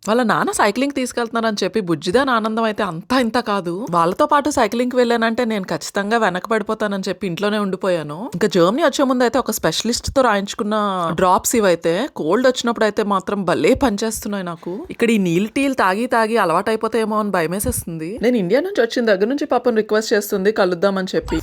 వాళ్ళ నాన్న సైక్లింగ్ తీసుకెళ్తున్నారని చెప్పి బుజ్జిదాని ఆనందం అయితే అంతా ఇంత కాదు. వాళ్ళతో పాటు సైక్లింగ్కి వెళ్ళానంటే నేను ఖచ్చితంగా వెనకబడిపోతానని చెప్పి ఇంట్లోనే ఉండిపోయాను. ఇంకా జర్మనీ వచ్చే ముందు అయితే ఒక స్పెషలిస్ట్ తో రాయించుకున్న డ్రాప్స్ ఇవైతే కోల్డ్ వచ్చినప్పుడు అయితే మాత్రం భలే పనిచేస్తున్నాయి నాకు. ఇక్కడ ఈ నీళ్ళు టీలు తాగి తాగి అలవాటు అయిపోతాయేమో అని భయమేసేస్తుంది. నేను ఇండియా నుంచి వచ్చిన దగ్గర నుంచి పాపం రిక్వెస్ట్ చేస్తుంది కలుద్దామని చెప్పి.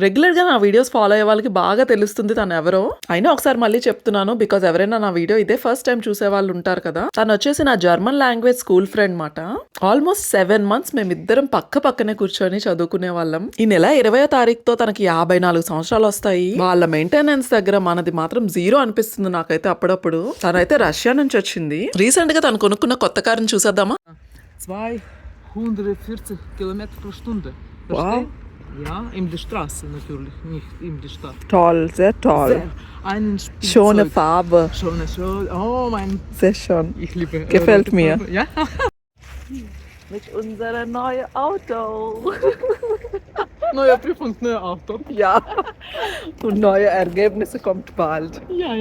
రెగ్యులర్ గా నా వీడియోస్ ఫాలో అయ్యే వాళ్ళకి బాగా తెలుస్తుంది తను ఎవరో. అయినా ఒకసారి మళ్ళీ చెప్తున్నాను, బికాజ్ ఎవరైనా నా వీడియో ఇదే ఫస్ట్ టైం చూసే వాళ్ళు ఉంటారు కదా. తను వచ్చేసి నా జర్మన్ లాంగ్వేజ్ స్కూల్ ఫ్రెండ్ మాట. ఆల్మోస్ట్ 7 months మేమిద్దరం పక్క పక్కనే కూర్చొని చదువుకునే వాళ్ళం. ఈ నెల 20వ తారీఖుతో తనకి 54 సంవత్సరాలు వస్తాయి. వాళ్ళ మెయింటెనెన్స్ దగ్గర మనది మాత్రం జీరో అనిపిస్తుంది నాకైతే అప్పుడప్పుడు. తనైతే రష్యా నుంచి వచ్చింది. రీసెంట్ గా తను కొనుక్కున్న కొత్త కారుని చూసేద్దామా. 240 Kilometer pro Stunde. Verstehen? Ja, in der Straße natürlich, nicht in der Stadt. Toll, sehr toll. Einen Spielzeug. Schöne Farbe. Schöne. Oh, mein. Sehr schön. Ich liebe. Gefällt mir. Farbe. Ja. Mit unserem neuen Auto. Neue Prüfung, neues Auto. Ja. Und neue Ergebnisse kommt bald. Ja.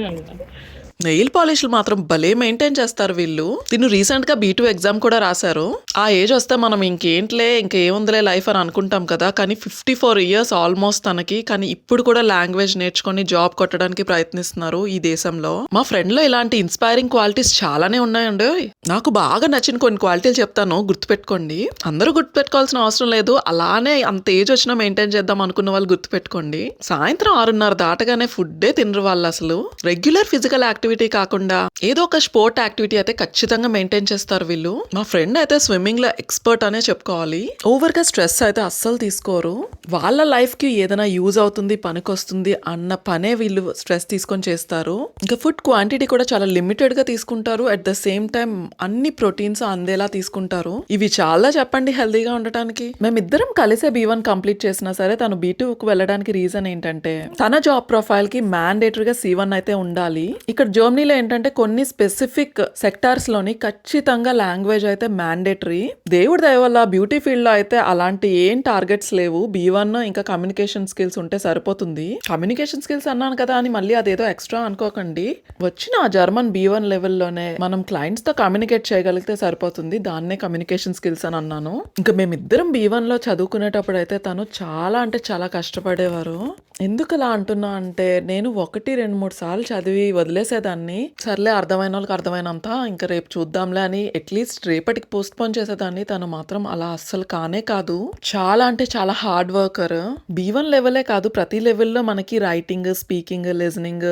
Nail పాలిష్లు మాత్రం భలే maintain చేస్తారు వీళ్ళు. తిను recent గా B2 exam కూడా రాశారు. ఆ ఏజ్ వస్తే మనం ఇంకేంట్లే ఇంకేముందిలే లైఫ్ అని అనుకుంటాం కదా, కానీ 54 years ఆల్మోస్ట్ తనకి. కానీ ఇప్పుడు కూడా లాంగ్వేజ్ నేర్చుకొని జాబ్ కొట్టడానికి ప్రయత్నిస్తున్నారు ఈ దేశంలో. మా ఫ్రెండ్ లో ఇలాంటి ఇన్స్పైరింగ్ క్వాలిటీస్ చాలానే ఉన్నాయండి. నాకు బాగా నచ్చిన కొన్ని క్వాలిటీలు చెప్తాను, గుర్తుపెట్టుకోండి. అందరూ గుర్తుపెట్టుకోవాల్సిన అవసరం లేదు, అలానే అంత ఏజ్ వచ్చినా మెయింటైన్ చేద్దాం అనుకున్న వాళ్ళు గుర్తుపెట్టుకోండి. సాయంత్రం 6:30 దాటగానే ఫుడ్డే తినరు వాళ్ళు అసలు. రెగ్యులర్ ఫిజికల్ యాక్టివిటీ కాకుండా ఏదో ఒక స్పోర్ట్ యాక్టివిటీ అయితే ఖచ్చితంగా మెయింటైన్ చేస్తారు వీళ్ళు. మా ఫ్రెండ్ అయితే స్విమ్మింగ్ లో ఎక్స్పర్ట్ అనే చెప్పుకోవాలి. ఓవర్ గా స్ట్రెస్ అయితే అస్సలు తీసుకోరు. వాళ్ళ లైఫ్ కి ఏదైనా యూజ్ అవుతుంది, పనికొస్తుంది అన్న పనే వీళ్ళు స్ట్రెస్ తీసుకొని చేస్తారు. ఇంకా ఫుడ్ క్వాంటిటీ కూడా చాలా లిమిటెడ్ గా తీసుకుంటారు. అట్ ద సేమ్ టైం అన్ని ప్రోటీన్స్ అందేలా తీసుకుంటారు. ఇవి చాలా చెప్పండి హెల్దీగా ఉండటానికి. మేమిద్దరం కలిసే B1 కంప్లీట్ చేసినా సరే తను B2 కు వెళ్ళడానికి రీజన్ ఏంటంటే తన జాబ్ ప్రొఫైల్ కి మ్యాండేటరీగా C1 అయితే ఉండాలి. ఇక్కడ జర్మనీలో ఏంటంటే కొన్ని స్పెసిఫిక్ సెక్టార్స్ లోని ఖచ్చితంగా లాంగ్వేజ్ అయితే మ్యాండేటరీ. దేవుడి దయ వల్ల బ్యూటీ ఫీల్డ్ లో అయితే అలాంటి ఏం టార్గెట్స్ లేవు. B1 ఇంకా కమ్యూనికేషన్ స్కిల్స్ ఉంటే సరిపోతుంది. కమ్యూనికేషన్ స్కిల్స్ అన్నాను కదా అని మళ్ళీ అదేదో ఎక్స్ట్రా అనుకోకండి. వచ్చిన ఆ జర్మన్ B1 లెవెల్లోనే మనం క్లయింట్స్ తో కమ్యూనికేట్ చేయగలిగితే సరిపోతుంది. దాన్నే కమ్యూనికేషన్ స్కిల్స్ అని అన్నాను. ఇంకా మేమిద్దరం B1 లో చదువుకునేటప్పుడు అయితే తను చాలా అంటే చాలా కష్టపడేవారు. ఎందుకు అలా అంటున్నా అంటే నేను 1, 2, 3 సార్లు చదివి వదిలేసేదాన్ని. సర్లే అర్థమైన వాళ్ళకి అర్థమైనంత ఇంకా రేపు చూద్దాంలే అని అట్లీస్ట్ రేపటికి పోస్ట్ పోన్ చేసేదాన్ని. తను మాత్రం అలా అస్సలు కానే కాదు. చాలా అంటే చాలా హార్డ్ వర్కర్. B1 లెవెలే కాదు, ప్రతి లెవెల్లో మనకి రైటింగ్, స్పీకింగ్, లిజనింగ్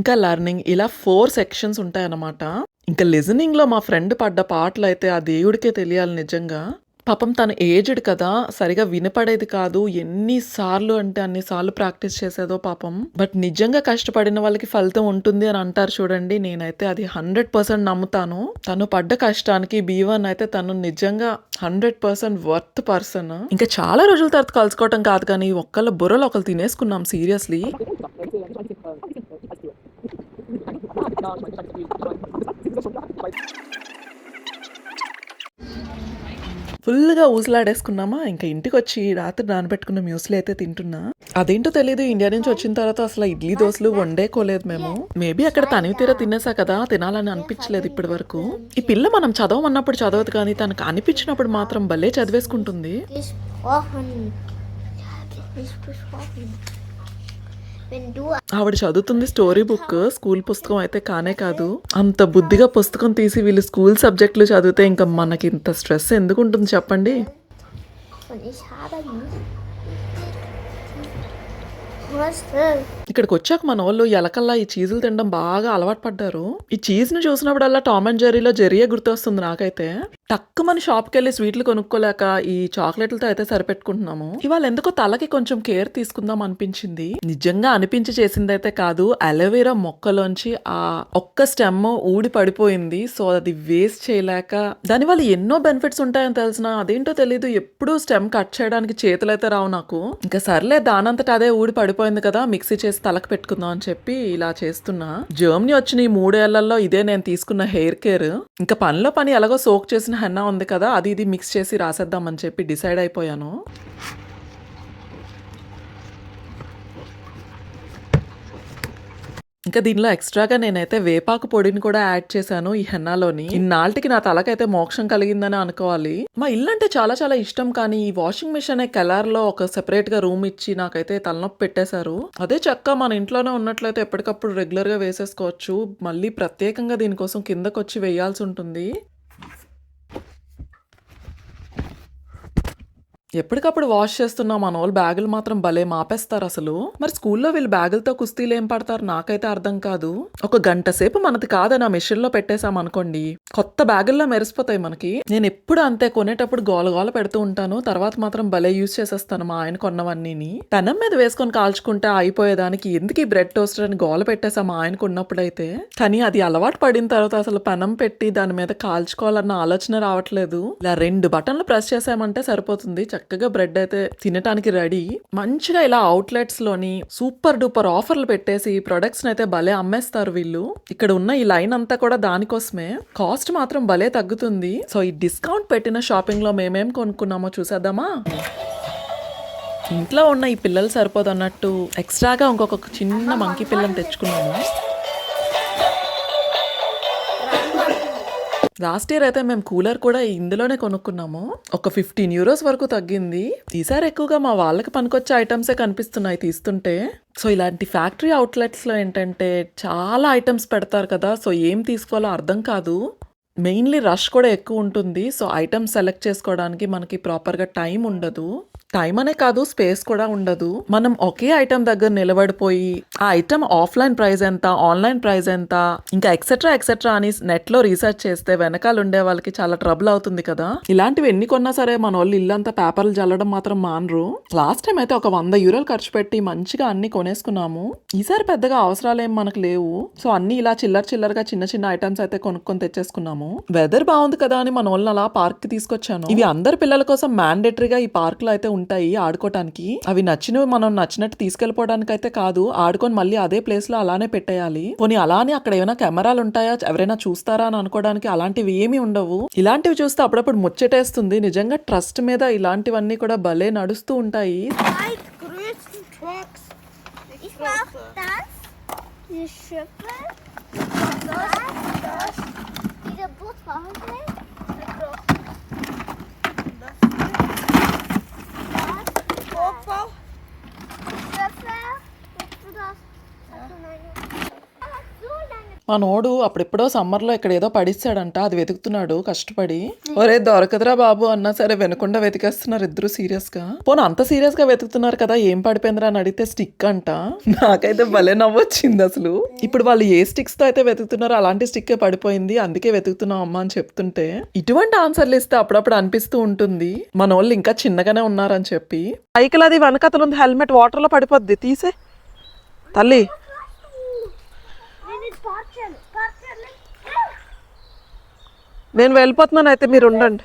ఇంకా లెర్నింగ్ ఇలా 4 సెక్షన్స్ ఉంటాయన్నమాట. ఇంకా లిజనింగ్ లో మా ఫ్రెండ్ పడ్డ పాటలు అయితే ఆ దేవుడికే తెలియాలి నిజంగా. పాపం తను ఏజ్డ్ కదా, సరిగా వినపడేది కాదు. ఎన్నిసార్లు అంటే అన్నిసార్లు ప్రాక్టీస్ చేసేదో పాపం. బట్ నిజంగా కష్టపడిన వాళ్ళకి ఫలితం ఉంటుంది అని అంటారు చూడండి. నేనైతే అది 100% నమ్ముతాను. తను పడ్డ కష్టానికి B1 అయితే తను నిజంగా 100% వర్త్ పర్సన్. ఇంకా చాలా రోజుల తర్వాత కలుసుకోవటం కాదు కానీ ఒక్కళ్ళ బుర్రలు ఒకళ్ళు తినేసుకున్నాం సీరియస్లీ. ఫుల్గా ఊసలాడేసుకున్నామా. ఇంకా ఇంటికి వచ్చి రాత్రి నానబెట్టుకున్న మ్యూస్లీ అయితే తింటున్నా. అదేంటో తెలీదు, ఇండియా నుంచి వచ్చిన తర్వాత అసలు ఇడ్లీ దోశలు వండేకోలేదు మేము. మేబీ అక్కడ తనివి తీర తినేసా కదా, తినాలని అనిపించలేదు ఇప్పటి వరకు. ఈ పిల్ల మనం చదవమన్నప్పుడు చదవదు కానీ తనకు అనిపించినప్పుడు మాత్రం భలే చదివేసుకుంటుంది. ఆవిడ చదువుతుంది స్టోరీ బుక్, స్కూల్ పుస్తకం అయితే కానే కాదు. అంత బుద్ధిగా పుస్తకం తీసి వీళ్ళు స్కూల్ సబ్జెక్టులు చదివితే ఇంకా మనకి ఇంత స్ట్రెస్ ఎందుకు ఉంటుంది చెప్పండి. ఇక్కడికి వచ్చాక మన వాళ్ళు ఎలకల్లా ఈ చీజులు తినడం బాగా అలవాటు పడ్డారు. ఈ చీజ్ ను చూసినప్పుడల్లా టామ్ అండ్ జెర్రీలో జెర్రీయే గుర్తొస్తుంది నాకైతే. టక్కు మన షాప్కి వెళ్ళి స్వీట్లు కొనుక్కోలేక ఈ చాక్లెట్లతో అయితే సరిపెట్టుకుంటున్నాము. ఇవాళ ఎందుకో తలకి కొంచెం కేర్ తీసుకుందాం అనిపించింది. నిజంగా అనిపించి చేసిందైతే కాదు. అలోవెరా మొక్కలోంచి ఆ ఒక్క స్టెమ్ ఊడి పడిపోయింది. సో అది వేస్ట్ చేయలేక దానివల్ల ఎన్నో బెనిఫిట్స్ ఉంటాయని తెలిసిన అదేంటో తెలీదు. ఎప్పుడూ స్టెమ్ కట్ చేయడానికి చేతులైతే రావు నాకు. ఇంకా సర్లే దానంతట అదే ఊడి పడిపోయింది కదా, మిక్సీ చేసి తలకు పెట్టుకుందాం అని చెప్పి ఇలా చేస్తున్నా. జర్మనీ వచ్చిన ఈ 3 ఏళ్లలో ఇదే నేను తీసుకున్న హెయిర్ కేర్. ఇంకా పనిలో పని ఎలాగో సోక్ చేసిన హెన్నా ఉంది కదా, అది ఇది మిక్స్ చేసి రాసేద్దామని చెప్పి డిసైడ్ అయిపోయాను. ఇంకా దీనిలో ఎక్స్ట్రాగా నేనైతే వేపాకు పొడిని కూడా యాడ్ చేశాను ఈ హెన్నాలోని. ఇన్నాళ్ళకి నా తలకైతే మోక్షం కలిగిందని అనుకోవాలి. మా ఇల్లు అంటే చాలా చాలా ఇష్టం, కానీ ఈ వాషింగ్ మిషన్ కలర్ లో ఒక సెపరేట్ గా రూమ్ ఇచ్చి నాకైతే తలనొప్పి పెట్టేశారు. అదే చక్క మన ఇంట్లోనే ఉన్నట్లయితే ఎప్పటికప్పుడు రెగ్యులర్ గా వేసేసుకోవచ్చు. మళ్ళీ ప్రత్యేకంగా దీనికోసం కిందకు వచ్చి వేయాల్సి ఉంటుంది. ఎప్పటికప్పుడు వాష్ చేస్తున్నా మన వాళ్ళు బ్యాగులు మాత్రం భలే మాపేస్తారు అసలు. మరి స్కూల్లో వీళ్ళు బ్యాగులతో కుస్తీలు ఏం పడతారు నాకైతే అర్థం కాదు. ఒక గంట సేపు మనది కాదని ఆ మిషన్ లో పెట్టేశాం అనుకోండి, కొత్త బ్యాగుల్లో మెరిసిపోతాయి మనకి. నేను ఎప్పుడు అంతే, కొనేటప్పుడు గోల పెడుతూ ఉంటాను, తర్వాత మాత్రం భలే యూజ్ చేసేస్తాను మా ఆయన కొన్నవన్నీని. పెనం మీద వేసుకొని కాల్చుకుంటే అయిపోయేదానికి ఎందుకు ఈ బ్రెడ్ టోస్టర్ అని గోల పెట్టేసా మా ఆయనకు ఉన్నప్పుడైతే. కానీ అది అలవాటు పడిన తర్వాత అసలు పెనం పెట్టి దాని మీద కాల్చుకోవాలన్న ఆలోచన రావట్లేదు. ఇలా 2 బటన్లు ప్రెస్ చేసామంటే సరిపోతుంది, చక్కగా బ్రెడ్ అయితే తినటానికి రెడీ. మంచిగా ఇలా అవుట్లెట్స్ లోని సూపర్ డూపర్ ఆఫర్లు పెట్టేసి ప్రొడక్ట్స్ అయితే భలే అమ్మేస్తారు వీళ్ళు. ఇక్కడ ఉన్న ఈ లైన్ అంతా కూడా దానికోసమే. కాస్ట్ మాత్రం భలే తగ్గుతుంది. సో ఈ డిస్కౌంట్ పెట్టిన షాపింగ్ లో మేమేం కొనుక్కున్నామో చూసేద్దామా. ఇంట్లో ఉన్న ఈ పిల్లలు సరిపోదన్నట్టు ఎక్స్ట్రాగా ఇంకొక చిన్న మంకీ పిల్లని తెచ్చుకున్నాము. లాస్ట్ ఇయర్ అయితే మేము కూలర్ కూడా ఇందులోనే కొనుక్కున్నాము. ఒక 15 euros వరకు తగ్గింది. ఈసారి ఎక్కువగా మా వాళ్ళకి పనికొచ్చే ఐటమ్సే కనిపిస్తున్నాయి తీస్తుంటే. సో ఇలాంటి ఫ్యాక్టరీ అవుట్లెట్స్లో ఏంటంటే చాలా ఐటమ్స్ పెడతారు కదా, సో ఏం తీసుకోవాలో అర్థం కాదు. మెయిన్లీ రష్ కూడా ఎక్కువ ఉంటుంది. సో ఐటమ్స్ సెలెక్ట్ చేసుకోవడానికి మనకి ప్రాపర్గా టైం ఉండదు. టైం అనే కాదు, స్పేస్ కూడా ఉండదు. మనం ఒకే ఐటమ్ దగ్గర నిలబడిపోయి ఆ ఐటమ్ ఆఫ్లైన్ ప్రైస్ ఎంత, ఆన్లైన్ ప్రైస్ ఎంత, ఇంకా ఎక్సెట్రా అని నెట్ లో రీసెర్చ్ చేస్తే వెనకాల ఉండే వాళ్ళకి చాలా ట్రబుల్ అవుతుంది కదా. ఇలాంటివి ఎన్ని కొన్నా సరే మన వాళ్ళు ఇల్లంతా పేపర్లు జల్లడం మాత్రం మానరు. లాస్ట్ టైం అయితే ఒక 100 euros ఖర్చు పెట్టి మంచిగా అన్ని కొనేసుకున్నాము. ఈసారి పెద్దగా అవసరాలు ఏం మనకు లేవు. సో అన్ని ఇలా చిల్లరగా చిన్న ఐటమ్స్ అయితే కొనుక్కొని తెచ్చేసుకున్నాము. వెదర్ బాగుంది కదా అని మన వాళ్ళని అలా పార్క్ కి తీసుకొచ్చాను. ఇవి అందరి పిల్లల కోసం మ్యాండేటరీగా ఈ పార్క్ లో అయితే ఉంటాయి ఆడుకోవటానికి. అవి నచ్చినవి మనం నచ్చినట్టు తీసుకెళ్లిపోవడానికి అయితే కాదు, ఆడుకొని మళ్ళీ అదే ప్లేస్ లో అలానే పెట్టేయాలి. పోనీ అలానే అక్కడ ఏమైనా కెమెరాలు ఉంటాయా, ఎవరైనా చూస్తారా అని అనుకోవడానికి అలాంటివి ఏమీ ఉండవు. ఇలాంటివి చూస్తే అప్పుడప్పుడు ముచ్చటేస్తుంది. నిజంగా ట్రస్ట్ మీద ఇలాంటివన్నీ కూడా భలే నడుస్తూ ఉంటాయి. మనోడు అప్పుడెప్పుడో సమ్మర్లో ఇక్కడ ఏదో పడిస్తాడంట, అది వెతుకుతున్నాడు కష్టపడి. ఒరే దొరకదురా బాబు అన్నా సరే వెనకుండా వెతికేస్తున్నారు ఇద్దరు సీరియస్ గా. పోనీ అంత సీరియస్ గా వెతుకుతున్నారు కదా, ఏం పడిపోయిందిరా అని అడిగితే స్టిక్ అంట. నాకైతే భలే నవ్వొచ్చింది అసలు. ఇప్పుడు వాళ్ళు ఏ స్టిక్స్ తో అయితే వెతుకుతున్నారో అలాంటి స్టిక్ పడిపోయింది, అందుకే వెతుకుతున్నాం అమ్మా అని చెప్తుంటే ఇటువంటి ఆన్సర్లు ఇస్తే అప్పుడప్పుడు అనిపిస్తూ ఉంటుంది మన వాళ్ళు ఇంకా చిన్నగానే ఉన్నారని చెప్పి. సైకిల్ అది వెనకతలు ఉంది, హెల్మెట్ వాటర్ లో పడిపోద్ది, తీసే తల్లి. నేను వెళ్ళిపోతున్నాను, అయితే మీరు ఉండండి.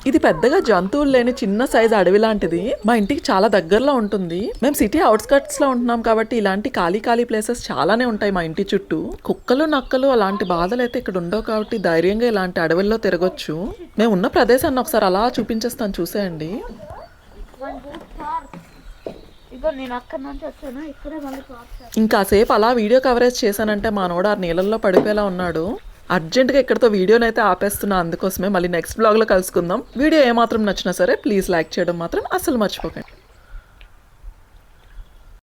ఇది పెద్దగా జంతువులు లేని చిన్న సైజ్ అడవి లాంటిది. మా ఇంటికి చాలా దగ్గరలో ఉంటుంది. మేము సిటీ అవుట్స్కర్ట్స్ లో ఉంటున్నాం కాబట్టి ఇలాంటి ఖాళీ ప్లేసెస్ చాలానే ఉంటాయి మా ఇంటి చుట్టూ. కుక్కలు నక్కలు అలాంటి బాధలు అయితే ఇక్కడ ఉండవు కాబట్టి ధైర్యంగా ఇలాంటి అడవుల్లో తిరగొచ్చు. మేము ఉన్న ప్రదేశాన్ని ఒకసారి అలా చూపించేస్తాను, చూసేయండి. ఇంకాసేపు అలా వీడియో కవరేజ్ చేశానంటే మానోడు ఆ నీళ్ళల్లో పడిపోయేలా ఉన్నాడు. అర్జెంట్గా ఇక్కడతో వీడియోనైతే ఆపేస్తున్నా, అందుకోసమే. మళ్ళీ నెక్స్ట్ బ్లాగ్లో కలుసుకుందాం. వీడియో ఏమాత్రం నచ్చినా సరే ప్లీజ్ లైక్ చేయడం మాత్రం అస్సలు మర్చిపోకండి.